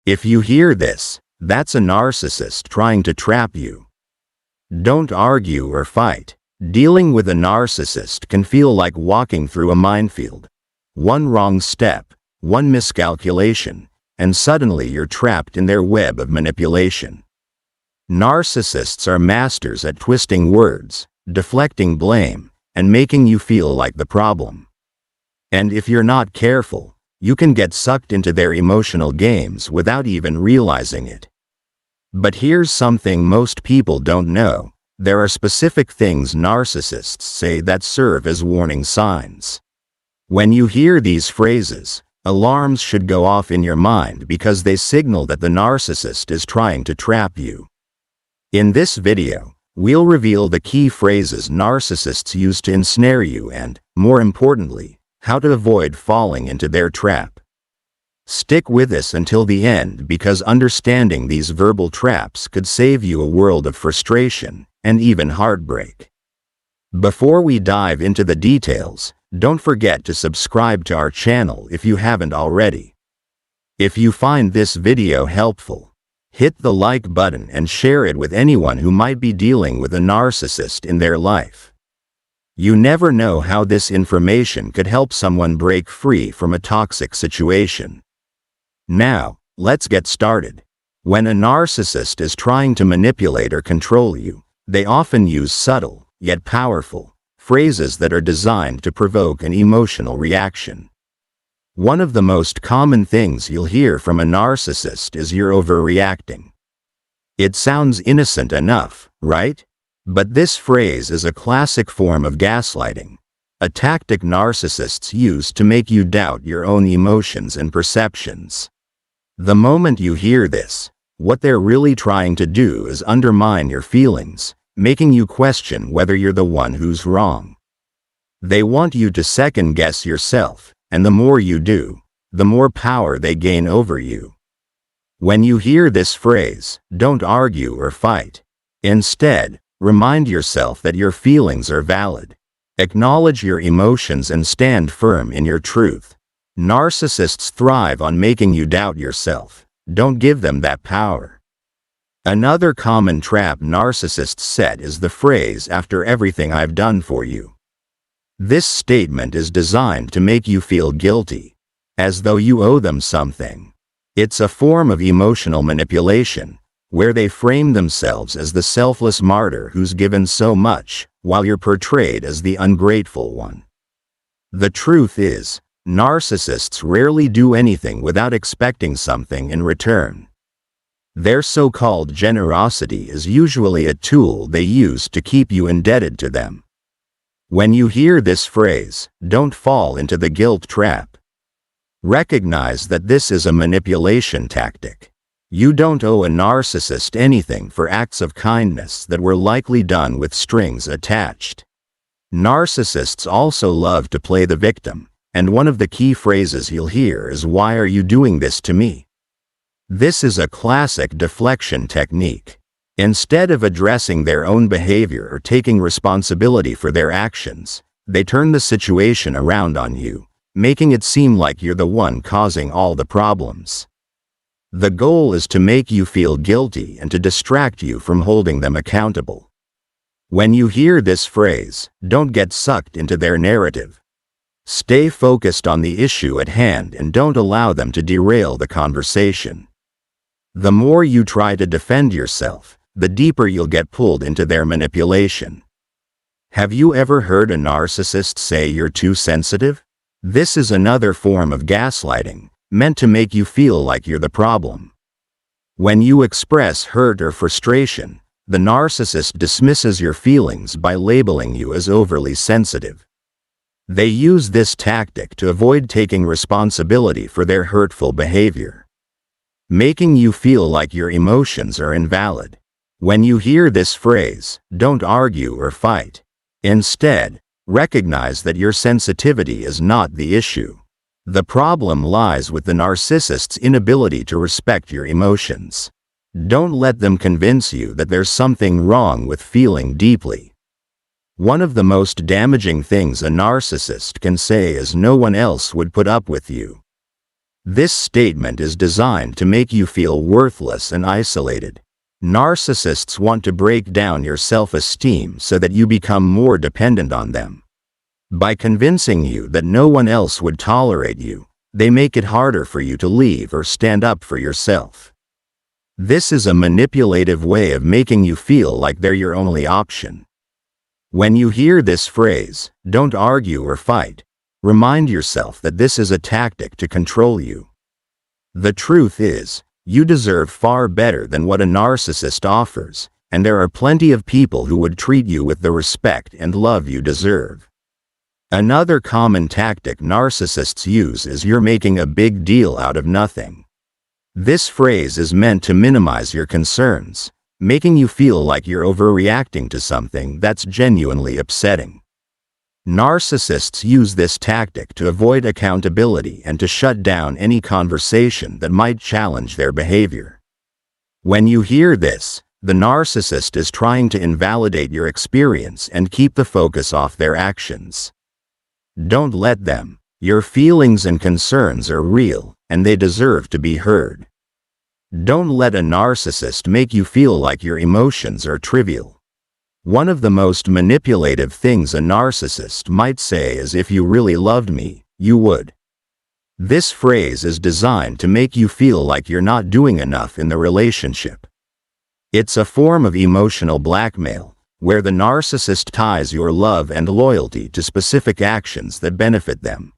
If you hear this, that's a narcissist trying to trap you. Don't argue or fight. Dealing with a narcissist can feel like walking through a minefield. One wrong step, one miscalculation, and suddenly you're trapped in their web of manipulation. Narcissists are masters at twisting words, deflecting blame, and making you feel like the problem. And if you're not careful, you can get sucked into their emotional games without even realizing it. But here's something most people don't know. There are specific things narcissists say that serve as warning signs. When you hear these phrases, alarms should go off in your mind because they signal that the narcissist is trying to trap you. In this video, we'll reveal the key phrases narcissists use to ensnare you and, more importantly, how to avoid falling into their trap. Stick with us until the end because understanding these verbal traps could save you a world of frustration and even heartbreak. Before we dive into the details, don't forget to subscribe to our channel if you haven't already. If you find this video helpful, hit the like button and share it with anyone who might be dealing with a narcissist in their life. You never know how this information could help someone break free from a toxic situation. Now, let's get started. When a narcissist is trying to manipulate or control you, they often use subtle, yet powerful, phrases that are designed to provoke an emotional reaction. One of the most common things you'll hear from a narcissist is "you're overreacting." It sounds innocent enough, right? But this phrase is a classic form of gaslighting, a tactic narcissists use to make you doubt your own emotions and perceptions. The moment you hear this, what they're really trying to do is undermine your feelings, making you question whether you're the one who's wrong. They want you to second-guess yourself, and the more you do, the more power they gain over you. When you hear this phrase, don't argue or fight. Instead, remind yourself that your feelings are valid. Acknowledge your emotions and stand firm in your truth. Narcissists thrive on making you doubt yourself. Don't give them that power. Another common trap narcissists set is the phrase "after everything I've done for you." This statement is designed to make you feel guilty, as though you owe them something. It's a form of emotional manipulation, where they frame themselves as the selfless martyr who's given so much, while you're portrayed as the ungrateful one. The truth is, narcissists rarely do anything without expecting something in return. Their so-called generosity is usually a tool they use to keep you indebted to them. When you hear this phrase, don't fall into the guilt trap. Recognize that this is a manipulation tactic. You don't owe a narcissist anything for acts of kindness that were likely done with strings attached. Narcissists also love to play the victim, and one of the key phrases you'll hear is "why are you doing this to me?" This is a classic deflection technique. Instead of addressing their own behavior or taking responsibility for their actions, they turn the situation around on you, making it seem like you're the one causing all the problems. The goal is to make you feel guilty and to distract you from holding them accountable. When you hear this phrase, don't get sucked into their narrative. Stay focused on the issue at hand and don't allow them to derail the conversation. The more you try to defend yourself, the deeper you'll get pulled into their manipulation. Have you ever heard a narcissist say you're too sensitive? This is another form of gaslighting, meant to make you feel like you're the problem. When you express hurt or frustration, the narcissist dismisses your feelings by labeling you as overly sensitive. They use this tactic to avoid taking responsibility for their hurtful behavior, making you feel like your emotions are invalid. When you hear this phrase, don't argue or fight. Instead, recognize that your sensitivity is not the issue. The problem lies with the narcissist's inability to respect your emotions. Don't let them convince you that there's something wrong with feeling deeply. One of the most damaging things a narcissist can say is "no one else would put up with you." This statement is designed to make you feel worthless and isolated. Narcissists want to break down your self-esteem so that you become more dependent on them. By convincing you that no one else would tolerate you, they make it harder for you to leave or stand up for yourself. This is a manipulative way of making you feel like they're your only option. When you hear this phrase, "Don't argue or fight," remind yourself that this is a tactic to control you. The truth is, you deserve far better than what a narcissist offers, and there are plenty of people who would treat you with the respect and love you deserve. Another common tactic narcissists use is "you're making a big deal out of nothing." This phrase is meant to minimize your concerns, making you feel like you're overreacting to something that's genuinely upsetting. Narcissists use this tactic to avoid accountability and to shut down any conversation that might challenge their behavior. When you hear this, the narcissist is trying to invalidate your experience and keep the focus off their actions. Don't let them. Your feelings and concerns are real, and they deserve to be heard. Don't let a narcissist make you feel like your emotions are trivial. One of the most manipulative things a narcissist might say is, "If you really loved me, you would." This phrase is designed to make you feel like you're not doing enough in the relationship. It's a form of emotional blackmail, where the narcissist ties your love and loyalty to specific actions that benefit them.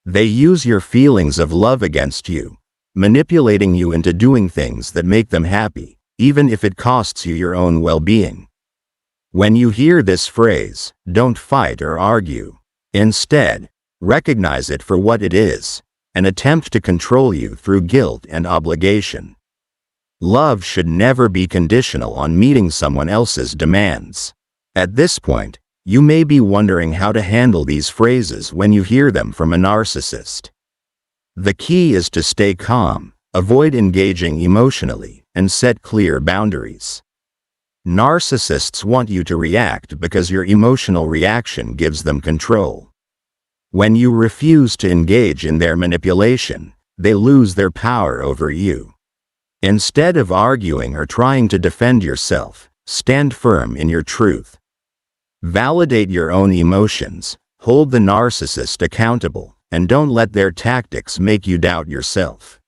They use your feelings of love against you, manipulating you into doing things that make them happy, even if it costs you your own well-being. When you hear this phrase, don't fight or argue. Instead, recognize it for what it is, an attempt to control you through guilt and obligation. Love should never be conditional on meeting someone else's demands. At this point, you may be wondering how to handle these phrases when you hear them from a narcissist. The key is to stay calm, avoid engaging emotionally, and set clear boundaries. Narcissists want you to react because your emotional reaction gives them control. When you refuse to engage in their manipulation, they lose their power over you. Instead of arguing or trying to defend yourself, stand firm in your truth. Validate your own emotions, hold the narcissist accountable, and don't let their tactics make you doubt yourself.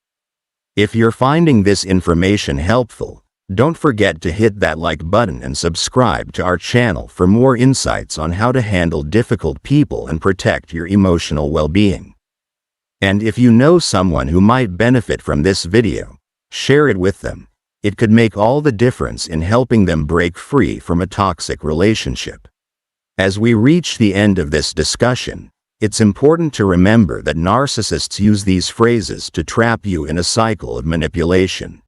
If you're finding this information helpful, don't forget to hit that like button and subscribe to our channel for more insights on how to handle difficult people and protect your emotional well-being. And if you know someone who might benefit from this video, share it with them. It could make all the difference in helping them break free from a toxic relationship. As we reach the end of this discussion, it's important to remember that narcissists use these phrases to trap you in a cycle of manipulation.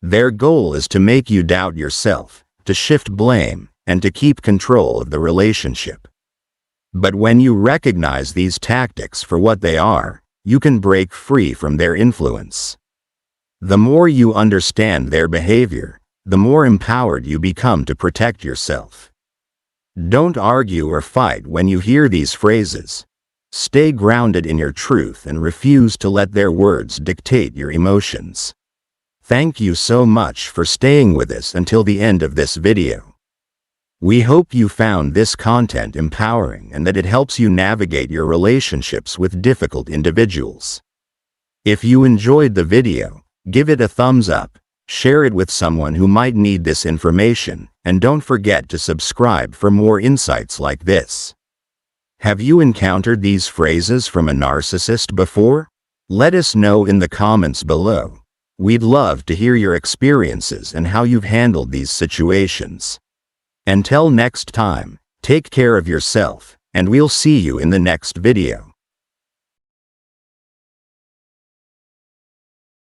Their goal is to make you doubt yourself, to shift blame, and to keep control of the relationship. But when you recognize these tactics for what they are, you can break free from their influence. The more you understand their behavior, the more empowered you become to protect yourself. Don't argue or fight when you hear these phrases. Stay grounded in your truth and refuse to let their words dictate your emotions. Thank you so much for staying with us until the end of this video. We hope you found this content empowering and that it helps you navigate your relationships with difficult individuals. If you enjoyed the video, give it a thumbs up, share it with someone who might need this information, and don't forget to subscribe for more insights like this. Have you encountered these phrases from a narcissist before? Let us know in the comments below. We'd love to hear your experiences and how you've handled these situations. Until next time, take care of yourself, and we'll see you in the next video.